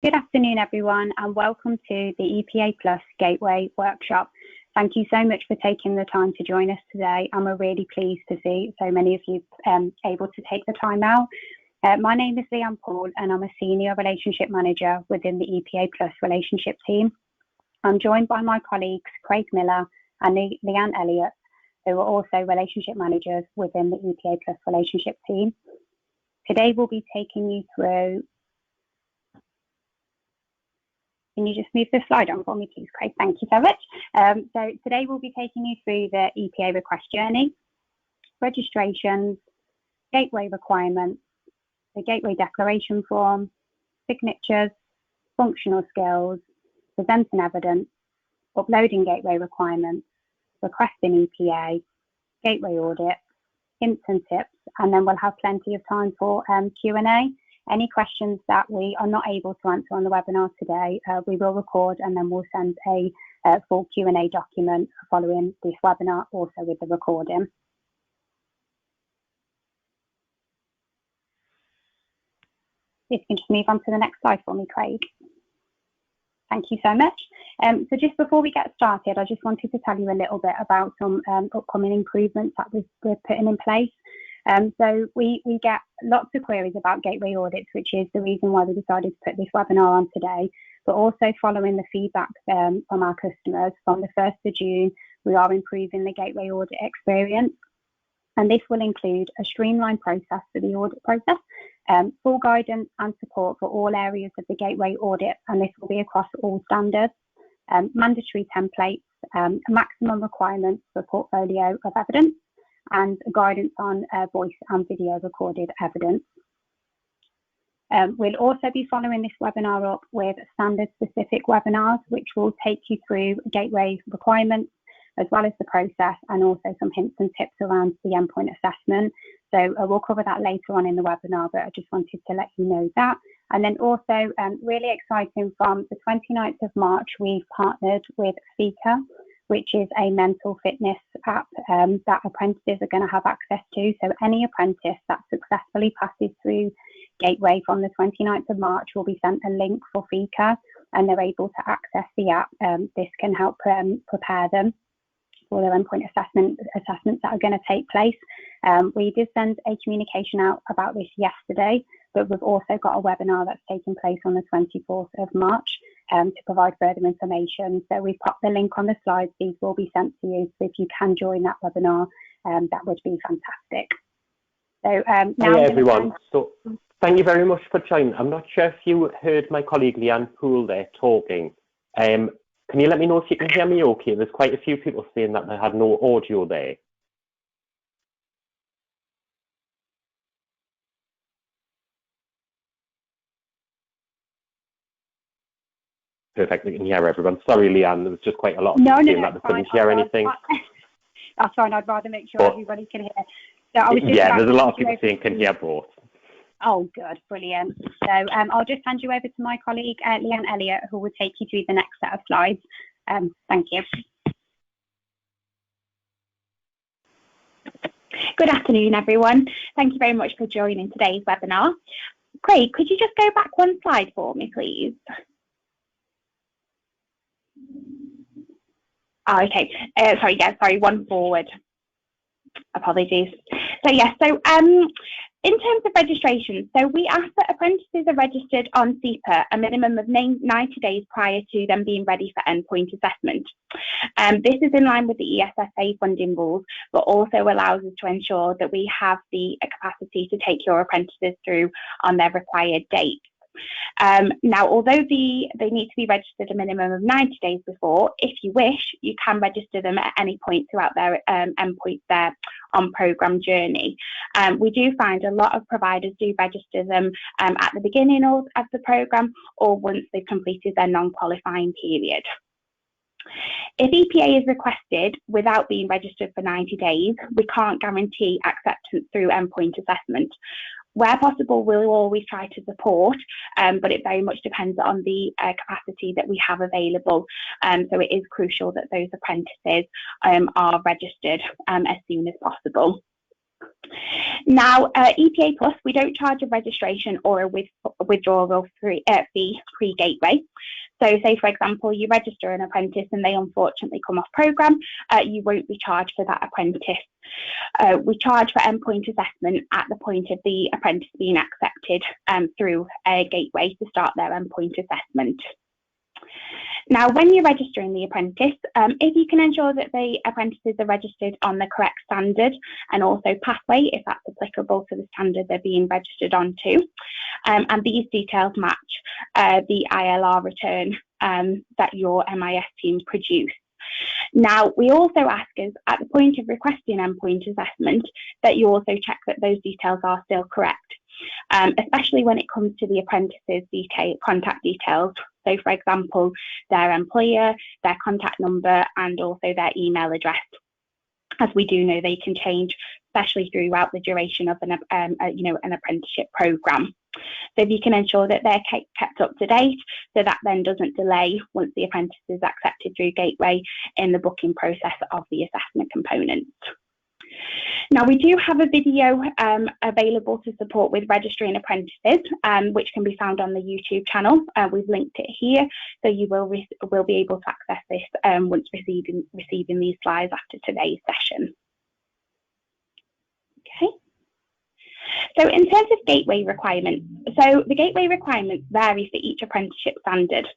Good afternoon, everyone, and welcome to the EPA Plus Gateway Workshop. Thank you so much for taking the time to join us today, and we're really pleased to see so many of you able to take the time out. My name is Leanne Paul, and I'm a Senior Relationship Manager within the EPA Plus Relationship Team. I'm joined by my colleagues Craig Miller and Leanne Elliott, who are also Relationship Managers within the EPA Plus Relationship Team. Today we'll be taking you through. Can you just move the slide on for me, please, Craig? Thank you so much. So today we'll be taking you through the EPA request journey, registrations, gateway requirements, the gateway declaration form, signatures, functional skills, presenting evidence, uploading gateway requirements, requesting EPA, gateway audit, hints and tips, and then we'll have plenty of time for Q&A. Any questions that we are not able to answer on the webinar today, we will record and then we'll send a full Q&A document following this webinar, also with the recording. If you can just move on to the next slide for me, Craig. Thank you so much. So just before we get started, I just wanted to tell you a little bit about some upcoming improvements that we're putting in place. So we get lots of queries about gateway audits, which is the reason why we decided to put this webinar on today, but also following the feedback from our customers. From the 1st of June, we are improving the gateway audit experience, and this will include a streamlined process for the audit process, full guidance and support for all areas of the gateway audit, and this will be across all standards, mandatory templates, maximum requirements for portfolio of evidence, and guidance on voice and video recorded evidence. We'll also be following this webinar up with standard specific webinars, which will take you through gateway requirements, as well as the process, and also some hints and tips around the endpoint assessment. So we'll cover that later on in the webinar, but I just wanted to let you know that. And then also really exciting, from the 29th of March, we've partnered with Fika, which is a mental fitness app that apprentices are going to have access to. So any apprentice that successfully passes through Gateway from the 29th of March will be sent a link for Fika, and they're able to access the app. This can help prepare them for their endpoint assessments that are going to take place. We did send a communication out about this yesterday, but we've also got a webinar that's taking place on the 24th of March to provide further information. So we've popped the link on the slides. These will be sent to you. So if you can join that webinar, that would be fantastic. So now, hi everyone. So thank you very much for joining. I'm not sure if you heard my colleague Leanne Poole there talking. Can you let me know if you can hear me okay? There's quite a few people saying that they had no audio there. Perfect, we can hear everyone. Sorry, Leanne, there was just quite a lot of people saying that they couldn't hear anything. That's fine, I'd rather make sure everybody can hear. So I was just there's a lot of people saying can hear both. Oh, good, brilliant. So I'll just hand you over to my colleague, Leanne Elliott, who will take you through the next set of slides. Thank you. Good afternoon, everyone. Thank you very much for joining today's webinar. Craig, could you just go back one slide for me, please? Oh, okay. Sorry, one forward. Apologies. So in terms of registration, so we ask that apprentices are registered on SEPA a minimum of 90 days prior to them being ready for endpoint assessment. This is in line with the ESSA funding rules, but also allows us to ensure that we have the capacity to take your apprentices through on their required date. Now, although they need to be registered a minimum of 90 days before, if you wish, you can register them at any point throughout their endpoint there on programme journey. We do find a lot of providers do register them at the beginning of the programme or once they've completed their non-qualifying period. If EPA is requested without being registered for 90 days, we can't guarantee acceptance through endpoint assessment. Where possible, we'll always try to support, but it very much depends on the capacity that we have available. So it is crucial that those apprentices are registered as soon as possible. Now, EPA Plus, we don't charge a registration or a withdrawal fee pre-gateway. So say, for example, you register an apprentice and they unfortunately come off programme, you won't be charged for that apprentice. We charge for endpoint assessment at the point of the apprentice being accepted through a gateway to start their endpoint assessment. Now, when you're registering the apprentice, if you can ensure that the apprentices are registered on the correct standard and also pathway, if that's applicable to the standard they're being registered onto, and these details match the ILR return that your MIS team produce. Now, we also ask us at the point of requesting endpoint assessment that you also check that those details are still correct, especially when it comes to the apprentice's contact details. So, for example, their employer, their contact number, and also their email address. As we do know, they can change, especially throughout the duration of an apprenticeship programme. So if you can ensure that they're kept up to date, so that then doesn't delay once the apprentice is accepted through Gateway in the booking process of the assessment components. Now, we do have a video available to support with registering apprentices, which can be found on the YouTube channel. We've linked it here, so you will be able to access this once receiving these slides after today's session. Okay. So in terms of gateway requirements, so the gateway requirements vary for each apprenticeship standard.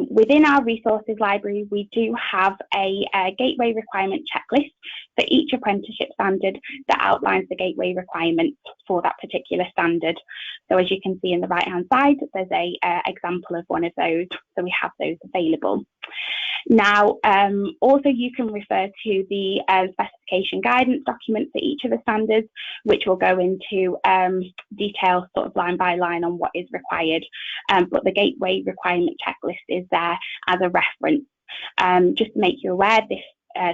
Within our resources library, we do have a gateway requirement checklist for each apprenticeship standard that outlines the gateway requirements for that particular standard. So as you can see in the right hand side, there's a example of one of those, so we have those available. Now, also you can refer to the specification guidance document for each of the standards, which will go into detail sort of line by line on what is required. But the gateway requirement checklist is there as a reference. Just to make you aware, this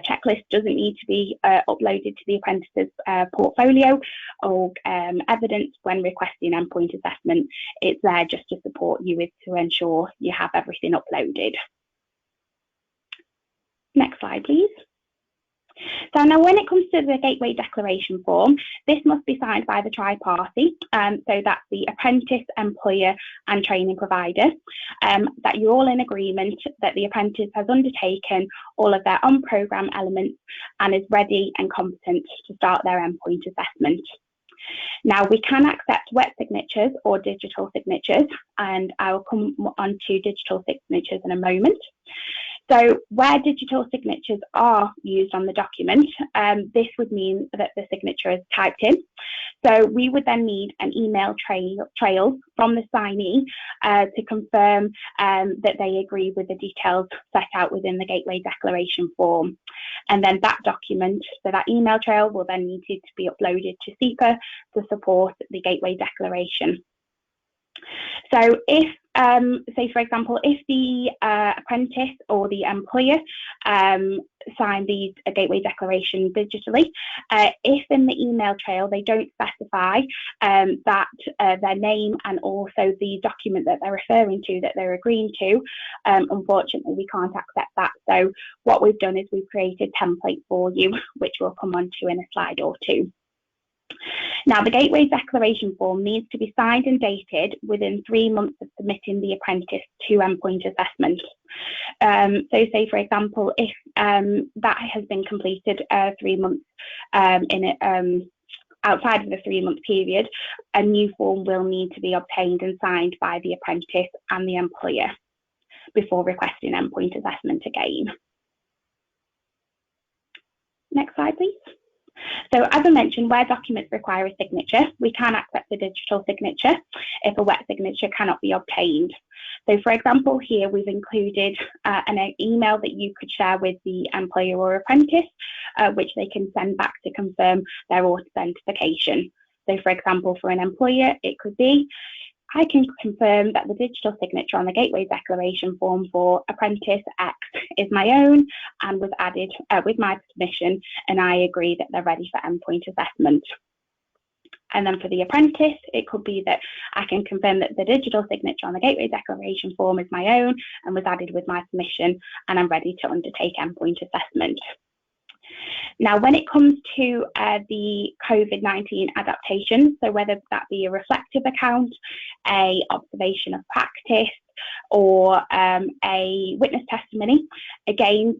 checklist doesn't need to be uploaded to the apprentice's portfolio or evidence when requesting endpoint assessment. It's there just to support you with to ensure you have everything uploaded. Next slide, please. So now when it comes to the Gateway Declaration form, this must be signed by the tri-party, so that's the apprentice, employer and training provider, that you're all in agreement that the apprentice has undertaken all of their on-programme elements and is ready and competent to start their endpoint assessment. Now, we can accept wet signatures or digital signatures, and I will come on to digital signatures in a moment. So where digital signatures are used on the document, this would mean that the signature is typed in. So we would then need an email trail from the signee to confirm that they agree with the details set out within the Gateway Declaration form. And then that document, so that email trail will then need to be uploaded to SEPA to support the Gateway Declaration. So if, say for example, if the apprentice or the employer sign the Gateway Declaration digitally, if in the email trail they don't specify that their name and also the document that they're referring to, that they're agreeing to, unfortunately we can't accept that. So what we've done is we've created a template for you, which we'll come on to in a slide or two. Now, the Gateway Declaration form needs to be signed and dated within 3 months of submitting the apprentice to endpoint assessment. So say, for example, if that has been completed 3 months outside of the 3 month period, a new form will need to be obtained and signed by the apprentice and the employer before requesting endpoint assessment again. Next slide, please. So as I mentioned, where documents require a signature, we can accept a digital signature if a wet signature cannot be obtained. So for example, here we've included an email that you could share with the employer or apprentice, which they can send back to confirm their authentication. So for example, for an employer, it could be, I can confirm that the digital signature on the Gateway Declaration form for apprentice X is my own and was added with my permission, and I agree that they're ready for endpoint assessment. And then for the apprentice, it could be that I can confirm that the digital signature on the Gateway Declaration form is my own and was added with my permission, and I'm ready to undertake endpoint assessment. Now, when it comes to the COVID-19 adaptation, so whether that be a reflective account, a observation of practice, or a witness testimony, again,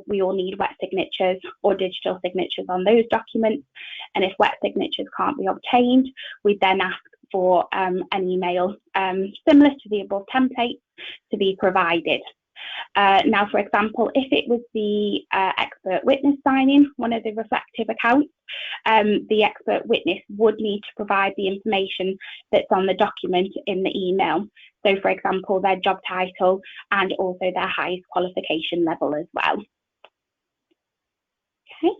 we all need wet signatures or digital signatures on those documents. And if wet signatures can't be obtained, we then ask for an email similar to the above template to be provided. Now, for example, if it was the expert witness signing one of the reflective accounts, the expert witness would need to provide the information that's on the document in the email. So, for example, their job title and also their highest qualification level as well. Okay.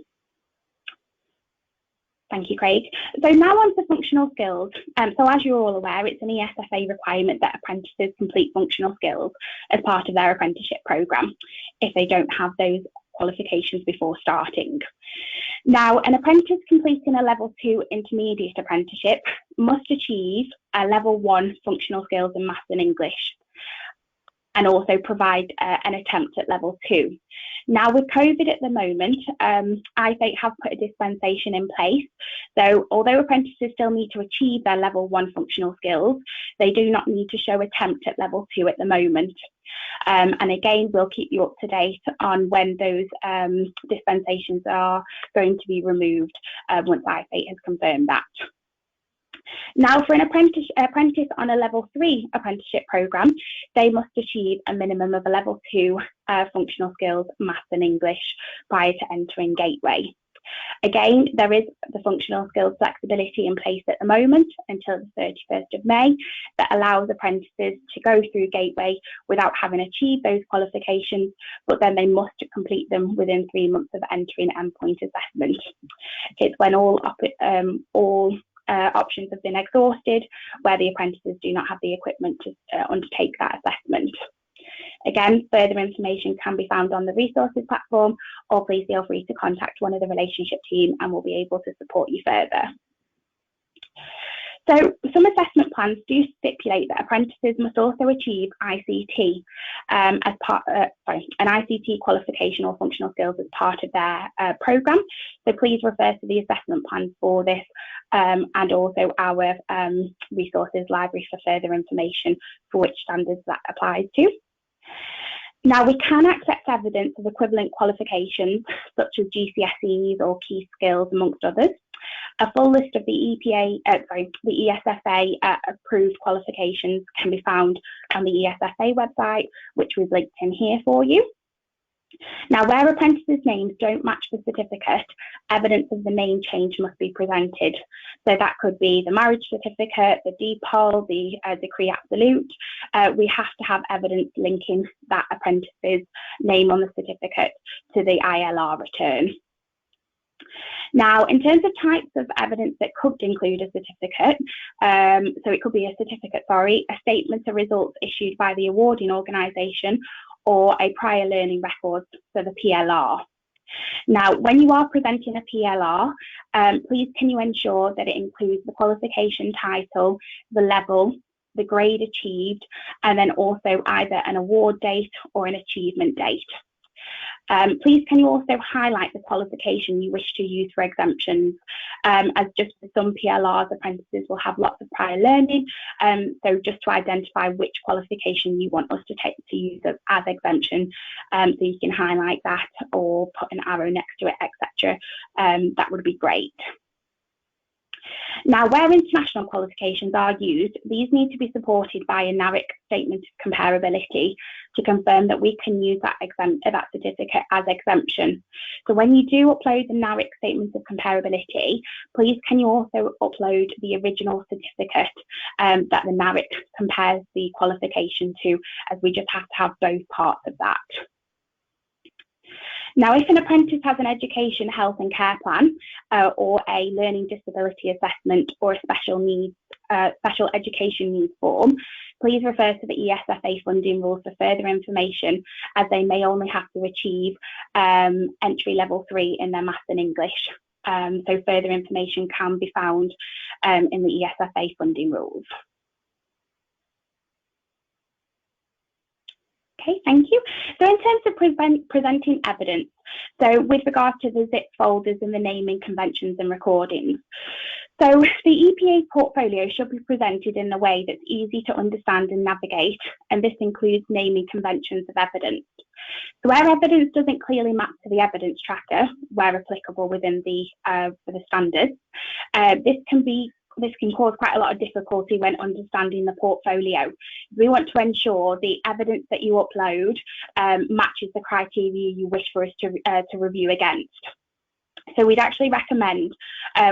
Thank you, Craig. So now on to functional skills. So as you're all aware, it's an ESFA requirement that apprentices complete functional skills as part of their apprenticeship programme if they don't have those qualifications before starting. Now, an apprentice completing a level 2 intermediate apprenticeship must achieve a level 1 functional skills in maths and English, and also provide an attempt at level 2. Now, with COVID at the moment, IFATE have put a dispensation in place. So although apprentices still need to achieve their level 1 functional skills, they do not need to show attempt at level 2 at the moment. And again, we'll keep you up to date on when those dispensations are going to be removed once IFATE has confirmed that. Now, for an apprentice on a level 3 apprenticeship programme, they must achieve a minimum of a level 2 functional skills, maths and English prior to entering Gateway. Again, there is the functional skills flexibility in place at the moment until the 31st of May that allows apprentices to go through Gateway without having achieved those qualifications, but then they must complete them within 3 months of entering endpoint assessment. It's when all options have been exhausted where the apprentices do not have the equipment to undertake that assessment. Again, further information can be found on the resources platform, or please feel free to contact one of the relationship team and we'll be able to support you further. So some assessment plans do stipulate that apprentices must also achieve ICT an ICT qualification or functional skills as part of their programme. So please refer to the assessment plans for this and also our resources library for further information for which standards that applies to. Now, we can accept evidence of equivalent qualifications such as GCSEs or key skills, amongst others. A full list of the ESFA approved qualifications can be found on the ESFA website, which we've linked in here for you. Now, where apprentices' names don't match the certificate, evidence of the name change must be presented. So that could be the marriage certificate, the DPOL, the decree absolute. We have to have evidence linking that apprentice's name on the certificate to the ILR return. Now, in terms of types of evidence that could include a certificate, so it could be a statement of results issued by the awarding organisation or a prior learning record, so the PLR. Now, when you are presenting a PLR, please can you ensure that it includes the qualification title, the level, the grade achieved, and then also either an award date or an achievement date. Please can you also highlight the qualification you wish to use for exemptions, as just for some PLRs, apprentices will have lots of prior learning, so just to identify which qualification you want us to use as exemption, so you can highlight that or put an arrow next to it, etc. That would be great. Now, where international qualifications are used, these need to be supported by a NARIC statement of comparability to confirm that we can use that certificate as exemption. So when you do upload the NARIC statement of comparability, please can you also upload the original certificate that the NARIC compares the qualification to, as we just have to have both parts of that. Now, if an apprentice has an education, health and care plan or a learning disability assessment or a special education needs form, please refer to the ESFA funding rules for further information, as they may only have to achieve entry level 3 in their maths and English. So further information can be found in the ESFA funding rules. Okay, thank you. So in terms of presenting evidence, so with regards to the zip folders and the naming conventions and recordings, so the EPA portfolio should be presented in a way that's easy to understand and navigate, and this includes naming conventions of evidence. So where evidence doesn't clearly map to the evidence tracker, where applicable within for the standards, this can cause quite a lot of difficulty when understanding the portfolio. We want to ensure the evidence that you upload matches the criteria you wish for us to review against. So we'd actually recommend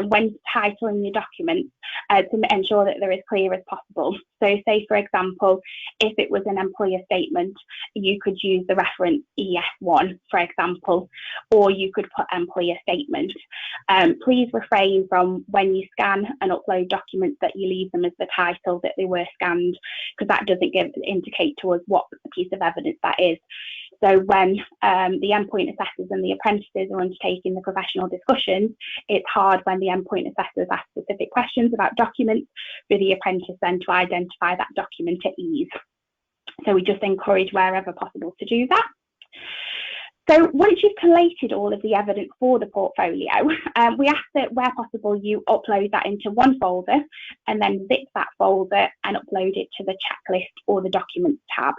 when titling your documents to ensure that they're as clear as possible. So say, for example, if it was an employer statement, you could use the reference ES1, for example, or you could put employer statement. Please refrain from, when you scan and upload documents, that you leave them as the title that they were scanned, because that doesn't indicate to us what piece of evidence that is. So when the endpoint assessors and the apprentices are undertaking the professional discussions, it's hard when the endpoint assessors ask specific questions about documents for the apprentice then to identify that document at ease. So we just encourage wherever possible to do that. So once you've collated all of the evidence for the portfolio, we ask that where possible you upload that into one folder and then zip that folder and upload it to the checklist or the documents tab.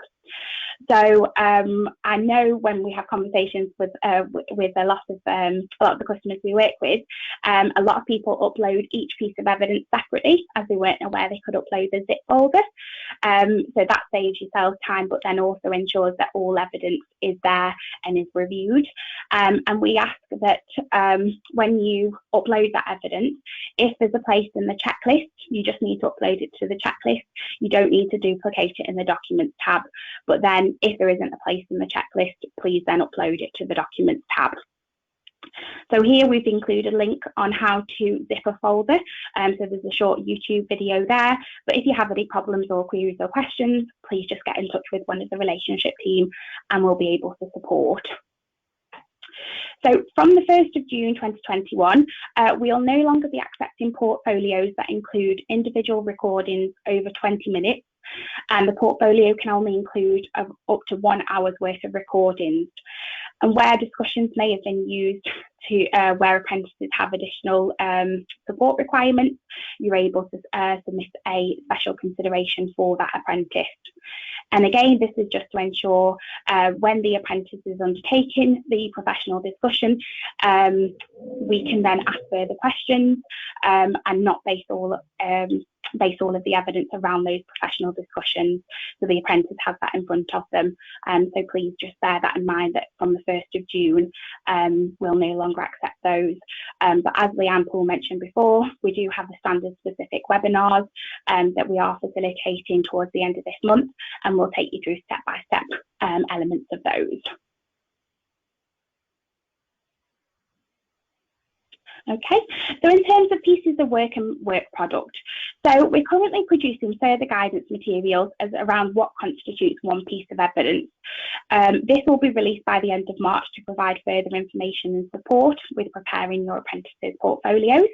So I know when we have conversations with a lot of the customers we work with, a lot of people upload each piece of evidence separately as they weren't aware they could upload the zip folder. So that saves yourself time, but then also ensures that all evidence is there and is reviewed. And we ask that when you upload that evidence, if there's a place in the checklist, you just need to upload it to the checklist. You don't need to duplicate it in the documents tab. But then if there isn't a place in the checklist, please then upload it to the documents tab. So here we've included a link on how to zip a folder. So there's a short YouTube video there. But if you have any problems or queries or questions, please just get in touch with one of the relationship team and we'll be able to support. So from the 1st of June 2021, we'll no longer be accepting portfolios that include individual recordings over 20 minutes, and the portfolio can only include up to 1 hour's worth of recordings. And where discussions may have been used to where apprentices have additional support requirements, you're able to submit a special consideration for that apprentice. And again, this is just to ensure when the apprentice is undertaking the professional discussion, we can then ask further questions and not base all of the evidence around those professional discussions. So the apprentice has that in front of them. So please just bear that in mind, that from the 1st of June, we'll no longer accept those. But as Leanne Poole mentioned before, we do have the standard specific webinars that we are facilitating towards the end of this month, and we'll take you through step-by-step elements of those. Okay, so in terms of pieces of work and work product, so we're currently producing further guidance materials as around what constitutes one piece of evidence. This will be released by the end of March to provide further information and support with preparing your apprentices' portfolios.